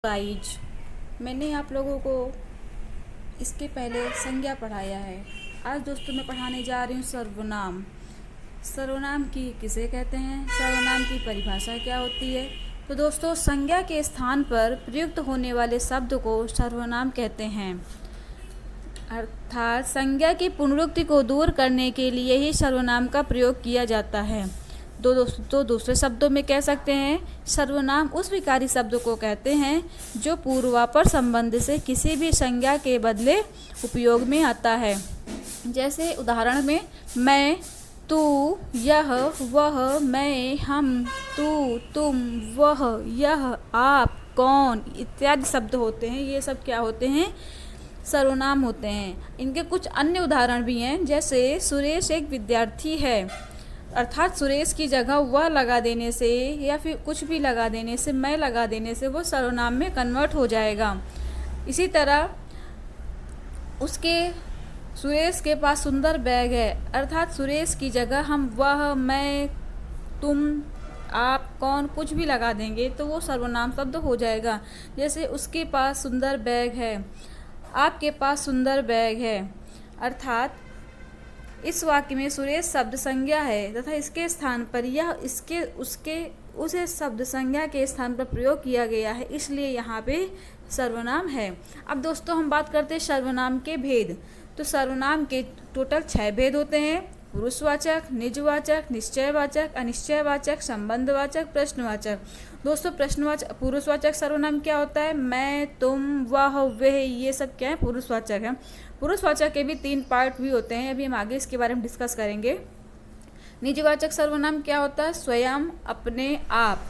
Guys, मैंने आप लोगों को इसके पहले संज्ञा पढ़ाया है। आज दोस्तों मैं पढ़ाने जा रही हूँ सर्वनाम। सर्वनाम की किसे कहते हैं, सर्वनाम की परिभाषा क्या होती है। तो दोस्तों, संज्ञा के स्थान पर प्रयुक्त होने वाले शब्द को सर्वनाम कहते हैं। अर्थात संज्ञा की पुनरुक्ति को दूर करने के लिए ही सर्वनाम का प्रयोग किया जाता है। दूसरे शब्दों में कह सकते हैं, सर्वनाम उस विकारी शब्द को कहते हैं जो पूर्वापर संबंध से किसी भी संज्ञा के बदले उपयोग में आता है। जैसे उदाहरण में मैं, तू, यह, वह, मैं, हम, तू, तुम, वह, यह, आप, कौन इत्यादि शब्द होते हैं। ये सब क्या होते हैं, सर्वनाम होते हैं। इनके कुछ अन्य उदाहरण भी हैं। जैसे सुरेश एक विद्यार्थी है, अर्थात सुरेश की जगह वह लगा देने से या फिर कुछ भी लगा देने से, मैं लगा देने से वो सर्वनाम में कन्वर्ट हो जाएगा। इसी तरह उसके सुरेश के पास सुंदर बैग है, अर्थात सुरेश की जगह हम वह, मैं, तुम, आप, कौन कुछ भी लगा देंगे तो वो सर्वनाम शब्द हो जाएगा। जैसे उसके पास सुंदर बैग है, आपके पास सुंदर बैग है, अर्थात इस वाक्य में सुरेश शब्द संज्ञा है तथा इसके स्थान पर यह इसके उसके उसे शब्द संज्ञा के स्थान पर प्रयोग किया गया है, इसलिए यहाँ पे सर्वनाम है। अब दोस्तों हम बात करते हैं सर्वनाम के भेद। तो सर्वनाम के टोटल 6 भेद होते हैं: पुरुषवाचक, निजवाचक, निश्चयवाचक, अनिश्चयवाचक, संबंधवाचक, प्रश्नवाचक। दोस्तों पुरुषवाचक सर्वनाम क्या होता है? मैं, तुम, वह, वह, ये सब क्या है, पुरुषवाचक है। पुरुषवाचक के भी 3 पार्ट भी होते हैं, अभी हम आगे इसके बारे में डिस्कस करेंगे। निजवाचक सर्वनाम क्या होता है? स्वयं, अपने, आप,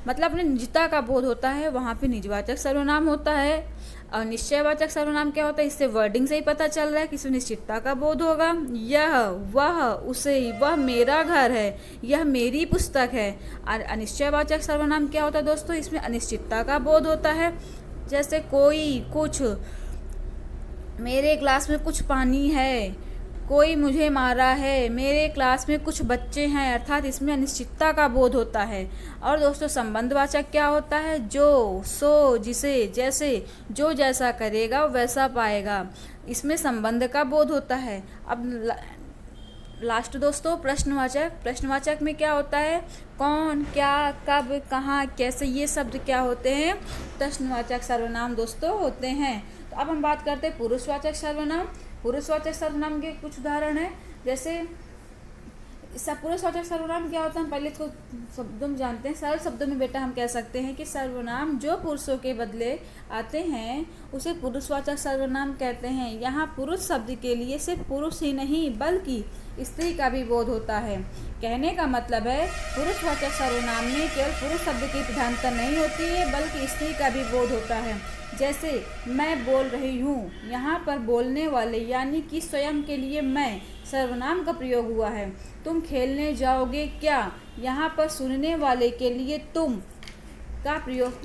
मतलब अपने निजता का बोध होता है, वहाँ पे निजवाचक सर्वनाम होता है। और निश्चयवाचक सर्वनाम क्या होता है? इससे वर्डिंग से ही पता चल रहा है कि इसमें निश्चितता का बोध होगा। यह, वह, उसे, वह मेरा घर है, यह मेरी पुस्तक है। और अनिश्चयवाचक सर्वनाम क्या होता है दोस्तों? इसमें अनिश्चितता का बोध होता है। जैसे कोई, कुछ, मेरे क्लास में कुछ पानी है, कोई मुझे मारा है, मेरे क्लास में कुछ बच्चे हैं, अर्थात इसमें अनिश्चितता का बोध होता है। और दोस्तों संबंधवाचक क्या होता है? जो, सो, जिसे, जैसे, जो जैसा करेगा वैसा पाएगा, इसमें संबंध का बोध होता है। अब लास्ट दोस्तों प्रश्नवाचक। प्रश्नवाचक में क्या होता है? कौन, क्या, कब, कहाँ, कैसे, ये शब्द क्या होते हैं? प्रश्नवाचक सर्वनाम दोस्तों होते हैं। तो अब हम बात करते हैं पुरुषवाचक सर्वनाम। पुरुषवाचक सर्वनाम के कुछ उदाहरण हैं। जैसे पुरुषवाचक सर्वनाम क्या होता है, हम पहले इसको शब्दों में जानते हैं। सरल शब्दों में बेटा हम कह सकते हैं कि सर्वनाम जो पुरुषों के बदले आते हैं उसे पुरुषवाचक सर्वनाम कहते हैं। यहाँ पुरुष शब्द के लिए सिर्फ पुरुष ही नहीं बल्कि स्त्री का भी बोध होता है। कहने का मतलब है पुरुषवाचक सर्वनाम में केवल पुरुष शब्द की प्रधानता नहीं होती है बल्कि स्त्री का भी बोध होता है। जैसे मैं बोल रही हूँ, यहाँ पर बोलने वाले यानी कि स्वयं के लिए मैं सर्वनाम का प्रयोग हुआ है। तुम खेलने जाओगे क्या, यहाँ पर सुनने वाले के लिए तुम का प्रयोग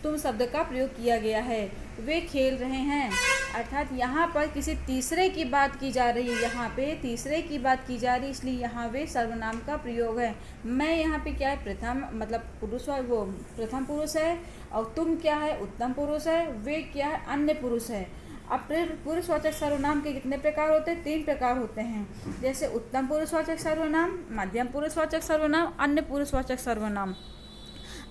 तुम शब्द का प्रयोग किया गया है। वे खेल रहे हैं, अर्थात यहाँ पर किसी तीसरे की बात की जा रही है, यहाँ पे तीसरे की बात की जा रही है, इसलिए यहाँ वे सर्वनाम का प्रयोग है। मैं यहाँ पे क्या है? प्रथम, मतलब पुरुष, वो प्रथम पुरुष है। और तुम क्या है? उत्तम पुरुष है। वे क्या है? अन्य पुरुष है। अब पुरुषवाचक सर्वनाम के कितने प्रकार होते हैं? 3 प्रकार होते हैं। जैसे उत्तम पुरुषवाचक सर्वनाम, मध्यम पुरुषवाचक सर्वनाम, अन्य पुरुषवाचक सर्वनाम।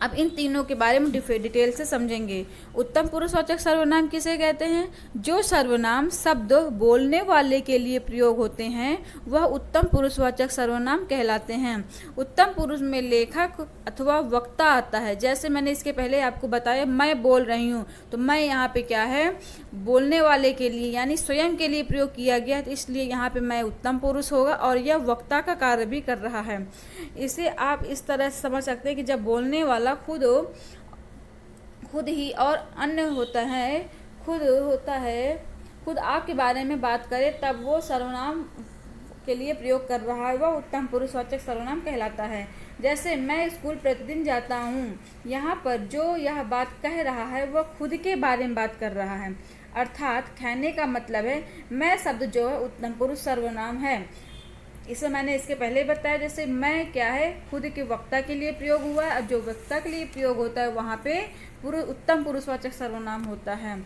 अब इन तीनों के बारे में डिटेल से समझेंगे। उत्तम पुरुषवाचक सर्वनाम किसे कहते हैं? जो सर्वनाम शब्द बोलने वाले के लिए प्रयोग होते हैं वह उत्तम पुरुषवाचक सर्वनाम कहलाते हैं। उत्तम पुरुष में लेखक अथवा वक्ता आता है। जैसे मैंने इसके पहले आपको बताया, मैं बोल रही हूँ, तो मैं यहाँ पे क्या है? बोलने वाले के लिए यानी स्वयं के लिए प्रयोग किया गया है, तो इसलिए यहाँ पे मैं उत्तम पुरुष होगा और यह वक्ता का कार्य भी कर रहा है। इसे आप इस तरह से समझ सकते हैं कि जब बोलने वाला खुद ही और अन्य होता है, खुद आपके बारे में बात करे तब वो सर्वनाम के लिए प्रयोग कर रहा है, वह उत्तम पुरुषवाचक सर्वनाम कहलाता है। जैसे मैं स्कूल प्रतिदिन जाता हूँ, यहाँ पर जो यह बात कह रहा है वह खुद के बारे में बात कर रहा है, अर्थात कहने का मतलब है मैं शब्द जो है उत्तम पुरुष सर्वनाम है। इसे मैंने इसके पहले बताया, जैसे मैं क्या है खुद के वक्ता के लिए प्रयोग हुआ है, और जो वक्ता के लिए प्रयोग होता है वहाँ पे उत्तम पुरुषवाचक सर्वनाम होता है।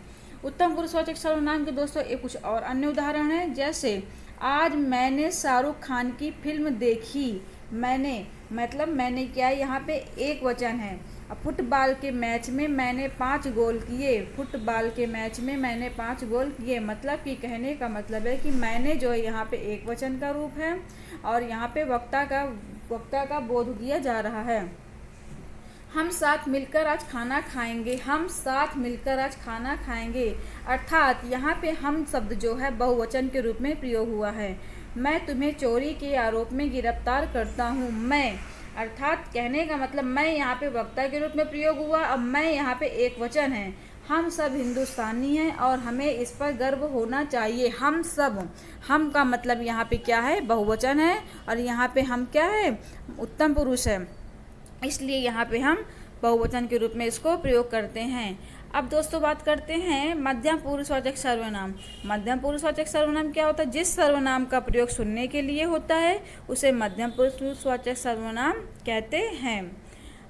उत्तम पुरुषवाचक सर्वनाम के दोस्तों एक कुछ और अन्य उदाहरण है, जैसे आज मैंने शाहरुख खान की फिल्म देखी। मैंने मतलब मैंने क्या है, यहाँ पे एक वचन है। अब फुटबॉल के मैच में मैंने 5 गोल किए। फुटबॉल के मैच में मैंने 5 गोल किए, मतलब कि कहने का मतलब है कि मैंने जो है यहाँ पे एक वचन का रूप है, और यहाँ पे वक्ता का बोध किया जा रहा है। हम साथ मिलकर आज खाना खाएंगे। हम साथ मिलकर आज खाना खाएंगे, अर्थात यहाँ पे हम शब्द जो है बहुवचन के रूप में प्रयोग हुआ है। मैं तुम्हें चोरी के आरोप में गिरफ्तार करता हूँ। मैं अर्थात कहने का मतलब मैं यहाँ पे वक्ता के रूप में प्रयोग हुआ। अब मैं यहाँ पे एक वचन है। हम सब हिंदुस्तानी हैं और हमें इस पर गर्व होना चाहिए। हम सब, हम का मतलब यहाँ पे क्या है, बहुवचन है, और यहाँ पे हम क्या है, उत्तम पुरुष है, इसलिए यहाँ पे हम बहुवचन के रूप में इसको प्रयोग करते हैं। अब दोस्तों बात करते हैं मध्यम पुरुषवाचक सर्वनाम। मध्यम पुरुषवाचक सर्वनाम क्या होता है? जिस सर्वनाम का प्रयोग सुनने के लिए होता है उसे मध्यम पुरुषवाचक सर्वनाम कहते हैं।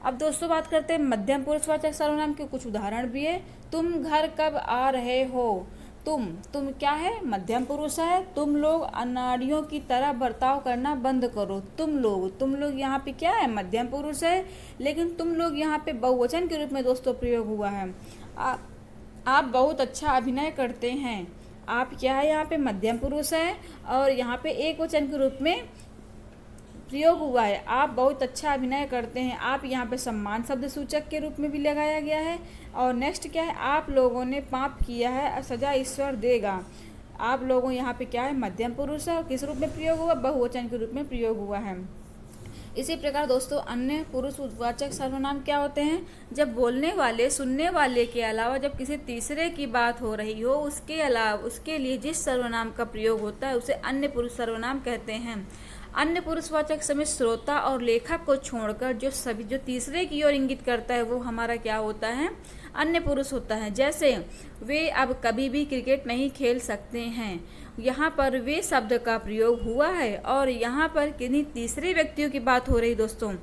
अब दोस्तों बात करते हैं मध्यम पुरुषवाचक सर्वनाम के कुछ उदाहरण भी है। तुम घर कब आ रहे हो? तुम क्या है, मध्यम पुरुष है। तुम लोग अनाड़ियों की तरह बर्ताव करना बंद करो। तुम लोग यहाँ पे क्या है, मध्यम पुरुष है, लेकिन तुम लोग यहाँ पे बहुवचन के रूप में दोस्तों प्रयोग हुआ है। आप बहुत अच्छा अभिनय करते हैं। आप क्या है, यहाँ पे मध्यम पुरुष है, और यहाँ पे एक वचन के रूप में प्रयोग हुआ है। आप बहुत अच्छा अभिनय करते हैं। आप यहाँ पे सम्मान शब्द सूचक के रूप में भी लगाया गया है। और नेक्स्ट क्या है, आप लोगों ने पाप किया है, सजा ईश्वर देगा। आप लोगों यहाँ पे क्या है, मध्यम पुरुष है, और किस रूप में प्रयोग हुआ, बहुवचन के रूप में प्रयोग हुआ है। इसी प्रकार दोस्तों अन्य पुरुषवाचक सर्वनाम क्या होते हैं? जब बोलने वाले सुनने वाले के अलावा जब किसी तीसरे की बात हो रही हो, उसके लिए जिस सर्वनाम का प्रयोग होता है उसे अन्य पुरुष सर्वनाम कहते हैं। अन्य पुरुषवाचक समय श्रोता और लेखक को छोड़कर जो तीसरे की ओर इंगित करता है वो हमारा क्या होता है, अन्य पुरुष होता है। जैसे वे अब कभी भी क्रिकेट नहीं खेल सकते हैं। यहाँ पर वे शब्द का प्रयोग हुआ है और यहाँ पर किन्हीं तीसरे व्यक्तियों की बात हो रही दोस्तों।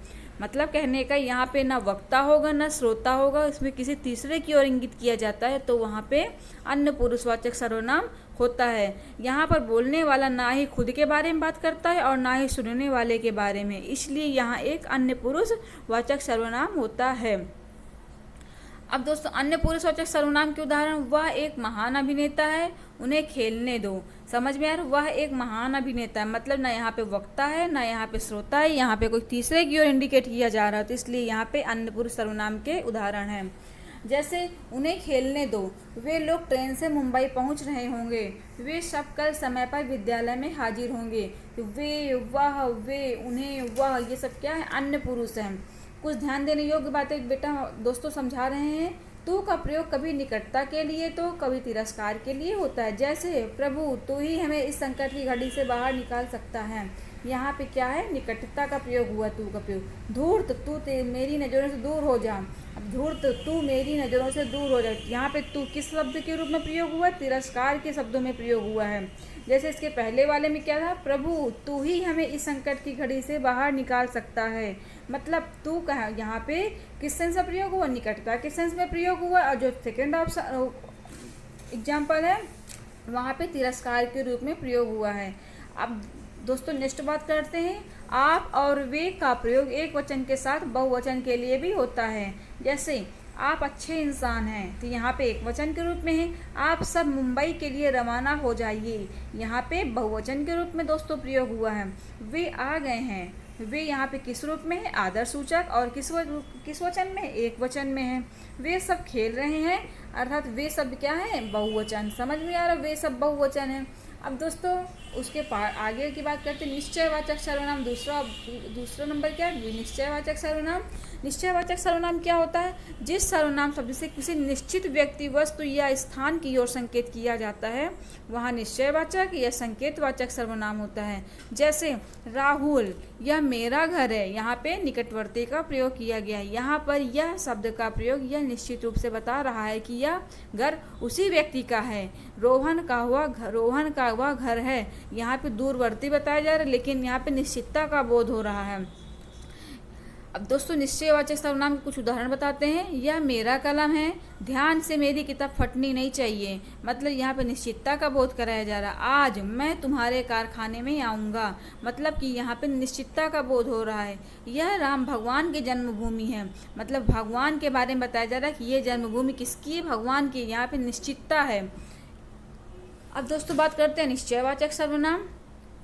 मतलब कहने का यहाँ पे ना वक्ता होगा ना श्रोता होगा, इसमें किसी तीसरे की ओर इंगित किया जाता है, तो वहाँ पे अन्य पुरुषवाचक सर्वनाम होता है। यहाँ पर बोलने वाला ना ही खुद के बारे में बात करता है और ना ही सुनने वाले के बारे में, इसलिए यहाँ एक अन्य पुरुषवाचक सर्वनाम होता है। अब दोस्तों अन्य पुरुषवाचक सर्वनाम के उदाहरण, वह एक महान अभिनेता है, उन्हें खेलने दो। समझ में आ रहा, वह एक महान अभिनेता है, मतलब ना यहाँ पे वक्ता है ना यहाँ पे श्रोता है, यहाँ पे कोई तीसरे की ओर इंडिकेट किया जा रहा है, तो इसलिए यहाँ पे अन्य पुरुष सर्वनाम के उदाहरण हैं। जैसे उन्हें खेलने दो, वे लोग ट्रेन से मुंबई पहुँच रहे होंगे, वे सब कल समय पर विद्यालय में हाजिर होंगे। वे, वह, वे, उन्हें, वह, ये सब क्या है, अन्य पुरुष हैं। कुछ ध्यान देने योग्य बातें बेटा दोस्तों समझा रहे हैं। तू का प्रयोग कभी निकटता के लिए तो कभी तिरस्कार के लिए होता है। जैसे प्रभु तू ही हमें इस संकट की घड़ी से बाहर निकाल सकता है, यहाँ पे क्या है, निकटता का प्रयोग हुआ, तू का प्रयोग। धूर्त तू मेरी नज़रों से दूर हो जा। अब धूर्त तू मेरी नज़रों से दूर हो जा, यहाँ पे तू किस शब्द के रूप में प्रयोग हुआ, तिरस्कार के शब्दों में प्रयोग हुआ है। जैसे इसके पहले वाले में क्या था, प्रभु तू ही हमें इस संकट की घड़ी से बाहर निकाल सकता है, मतलब तू कहा यहाँ पे किस सेंस में प्रयोग हुआ, निकटता के सेंस में प्रयोग हुआ। और जो सेकेंड ऑप्शन एग्जाम्पल है वहाँ पे तिरस्कार के रूप में प्रयोग हुआ है। अब दोस्तों नेक्स्ट बात करते हैं, आप और वे का प्रयोग एक वचन के साथ बहुवचन के लिए भी होता है। जैसे आप अच्छे इंसान हैं, तो यहाँ पे एक वचन के रूप में है। आप सब मुंबई के लिए रवाना हो जाइए, यहाँ पे बहुवचन के रूप में दोस्तों प्रयोग हुआ है। वे आ गए हैं, वे यहाँ पे किस रूप में है, आदर सूचक, और किस वचन में, एक वचन में है। वे सब खेल रहे हैं, अर्थात वे सब क्या है, बहुवचन। समझ में आ रहा, वे सब बहुवचन है। अब दोस्तों उसके आगे की बात करते हैं निश्चयवाचक सर्वनाम। दूसरा नंबर क्या है, निश्चयवाचक सर्वनाम। निश्चयवाचक सर्वनाम क्या होता है? जिस सर्वनाम शब्द से किसी निश्चित व्यक्ति, वस्तु या स्थान की ओर संकेत किया जाता है वहाँ निश्चयवाचक या संकेतवाचक सर्वनाम होता है। जैसे राहुल, यह मेरा घर है, यहाँ पे निकटवर्ती का प्रयोग किया गया है। यहाँ पर यह शब्द का प्रयोग यह निश्चित रूप से बता रहा है कि यह घर उसी व्यक्ति का है। रोहन का वह घर है, यहाँ पे दूरवर्ती बताया जा रहा है, लेकिन यहाँ पे निश्चितता का बोध हो रहा है। अब दोस्तों निश्चयवाचक सर्वनाम के कुछ उदाहरण बताते हैं। यह मेरा कलम है, ध्यान से मेरी किताब फटनी नहीं चाहिए, मतलब यहाँ पे निश्चितता का बोध कराया जा रहा है। आज मैं तुम्हारे कारखाने में आऊँगा, मतलब कि यहाँ पे निश्चितता का बोध हो रहा है। यह राम भगवान की जन्मभूमि है, मतलब भगवान के बारे में बताया जा रहा है कि ये जन्मभूमि किसकी है? भगवान की। यहाँ पे निश्चितता है। अब दोस्तों बात करते हैं निश्चयवाचक सर्वनाम।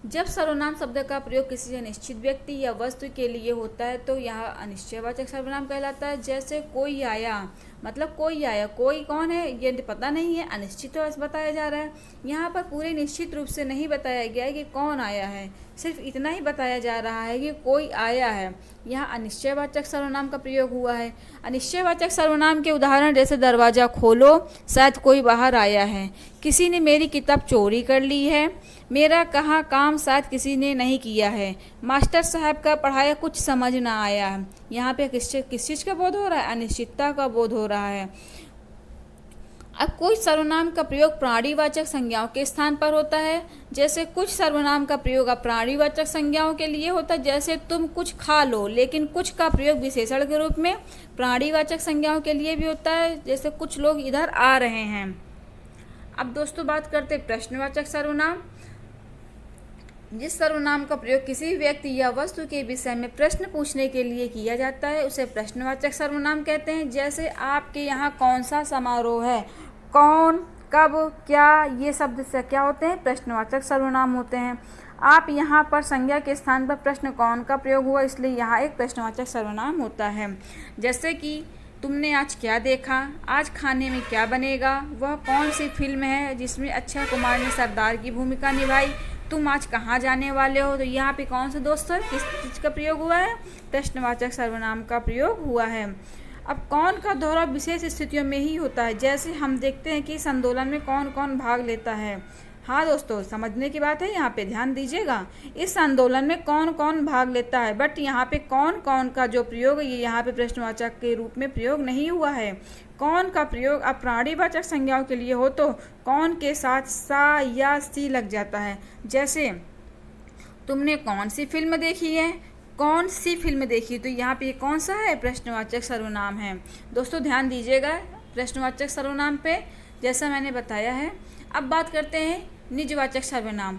जब सर्वनाम शब्द का प्रयोग किसी निश्चित व्यक्ति या वस्तु के लिए होता है तो यह अनिश्चयवाचक सर्वनाम कहलाता है। जैसे कोई आया, मतलब कोई आया, कोई कौन है ये पता नहीं है, अनिश्चित बताया जा रहा है। यहाँ पर पूरे निश्चित रूप से नहीं बताया गया है कि कौन आया है, सिर्फ इतना ही बताया जा रहा है कि कोई आया है। यहाँ अनिश्चयवाचक सर्वनाम का प्रयोग हुआ है। अनिश्चयवाचक सर्वनाम के उदाहरण जैसे दरवाज़ा खोलो, शायद कोई बाहर आया है, किसी ने मेरी किताब चोरी कर ली है, मेरा कहा काम शायद किसी ने नहीं किया है, मास्टर साहब का पढ़ाया कुछ समझ ना आया है। यहाँ पे किस चीज़ का बोध हो रहा है? अनिश्चितता का बोध हो रहा है। अब कोई सर्वनाम का प्रयोग प्राणीवाचक संज्ञाओं के स्थान पर होता है। जैसे कुछ सर्वनाम का प्रयोग प्राणीवाचक संज्ञाओं के लिए होता है, जैसे तुम कुछ खा लो, लेकिन कुछ का प्रयोग विशेषण के रूप में प्राणीवाचक संज्ञाओं के लिए भी होता है, जैसे कुछ लोग इधर आ रहे हैं। अब दोस्तों बात करते हैं प्रश्नवाचक सर्वनाम। जिस सर्वनाम का प्रयोग किसी व्यक्ति या वस्तु के विषय में प्रश्न पूछने के लिए किया जाता है उसे प्रश्नवाचक सर्वनाम कहते हैं। जैसे आपके यहाँ कौन सा समारोह है, कौन, कब, क्या, ये शब्द से क्या होते हैं? प्रश्नवाचक सर्वनाम होते हैं। आप यहाँ पर संज्ञा के स्थान पर प्रश्न कौन का प्रयोग हुआ, इसलिए यहाँ एक प्रश्नवाचक सर्वनाम होता है। जैसे कि तुमने आज क्या देखा, आज खाने में क्या बनेगा, वह कौन सी फिल्म है जिसमें अक्षय कुमार ने सरदार की भूमिका निभाई, तुम आज कहाँ जाने वाले हो। तो यहाँ पे कौन से दोस्तों किस चीज़ का प्रयोग हुआ है? प्रश्नवाचक सर्वनाम का प्रयोग हुआ है। अब कौन का दोहरा विशेष स्थितियों में ही होता है। जैसे हम देखते हैं कि इस आंदोलन में कौन कौन भाग लेता है। हाँ दोस्तों, समझने की बात है, यहाँ पे ध्यान दीजिएगा। इस आंदोलन में कौन कौन भाग लेता है, बट यहाँ पे कौन कौन का जो प्रयोग है ये यहाँ पे प्रश्नवाचक के रूप में प्रयोग नहीं हुआ है। कौन का प्रयोग अब प्राणीवाचक संज्ञाओं के लिए हो तो कौन के साथ सा या सी लग जाता है। जैसे तुमने कौन सी फिल्म देखी है, कौन सी फिल्म देखी, तो यहाँ पे कौन सा है? प्रश्नवाचक सर्वनाम है। दोस्तों ध्यान दीजिएगा प्रश्नवाचक सर्वनाम पे, जैसा मैंने बताया है। अब बात करते हैं निजवाचक सर्वनाम।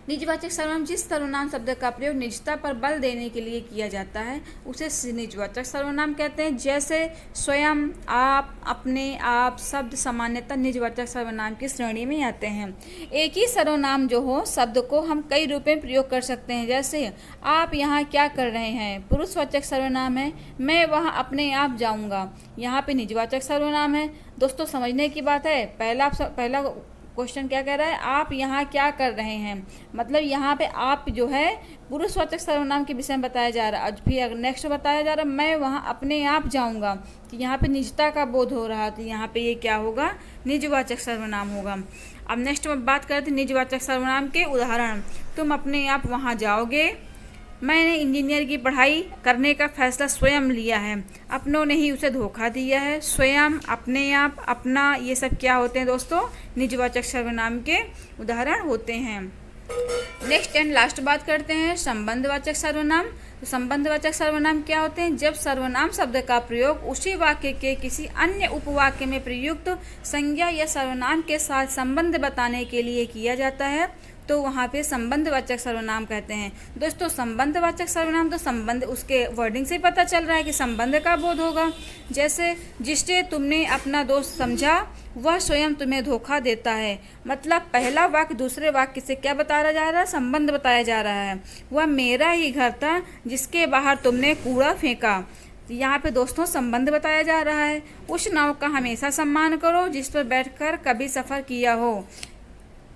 निजवाचक सर्वनाम जिस सर्वनाम शब्द का प्रयोग निजता पर बल देने के लिए किया जाता है उसे निजवाचक सर्वनाम कहते हैं। जैसे स्वयं, आप, अपने, आप शब्द सामान्यतः निजवाचक सर्वनाम की श्रेणी में आते हैं। एक ही सर्वनाम जो हो शब्द को हम कई रूप में प्रयोग कर सकते हैं। जैसे आप यहाँ क्या कर रहे हैं, पुरुषवाचक सर्वनाम है। मैं वहाँ अपने आप जाऊँगा, यहाँ पे निजवाचक सर्वनाम है। दोस्तों समझने की बात है, पहला क्वेश्चन क्या कह रहा है? आप यहाँ क्या कर रहे हैं, मतलब यहाँ पे आप जो है पुरुषवाचक सर्वनाम के विषय में बताया जा रहा है। फिर नेक्स्ट बताया जा रहा है मैं वहाँ अपने आप जाऊँगा, तो यहाँ पे निजता का बोध हो रहा है, तो यहाँ पे ये क्या होगा? निजवाचक सर्वनाम होगा। अब नेक्स्ट बात करते हैं निजवाचक सर्वनाम के उदाहरण। तुम अपने आप वहाँ जाओगे, मैंने इंजीनियर की पढ़ाई करने का फैसला स्वयं लिया है, अपनों ने ही उसे धोखा दिया है। स्वयं, अपने आप, अपना, ये सब क्या होते हैं दोस्तों? निजवाचक सर्वनाम के उदाहरण होते हैं। नेक्स्ट एंड लास्ट बात करते हैं संबंधवाचक सर्वनाम। तो संबंधवाचक सर्वनाम क्या होते हैं? जब सर्वनाम शब्द का प्रयोग उसी वाक्य के किसी अन्य उपवाक्य में प्रयुक्त संज्ञा या सर्वनाम के साथ संबंध बताने के लिए किया जाता है तो वहाँ पे संबंधवाचक सर्वनाम कहते हैं। दोस्तों संबंधवाचक सर्वनाम तो संबंध, उसके वर्डिंग से पता चल रहा है कि संबंध का बोध होगा। जैसे जिससे तुमने अपना दोस्त समझा वह स्वयं तुम्हें धोखा देता है, मतलब पहला वाक्य दूसरे वाक्य से क्या बताया जा रहा है? संबंध बताया जा रहा है। वह मेरा ही घर था जिसके बाहर तुमने कूड़ा फेंका, यहाँ पे दोस्तों संबंध बताया जा रहा है। उस नाव का हमेशा सम्मान करो जिस पर बैठकर कभी सफ़र किया हो।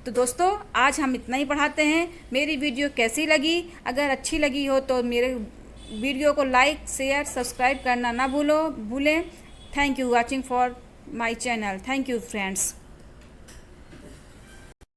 तो दोस्तों आज हम इतना ही पढ़ाते हैं। मेरी वीडियो कैसी लगी? अगर अच्छी लगी हो तो वीडियो को लाइक शेयर सब्सक्राइब करना ना भूलें। Thank you watching for my channel. Thank you friends.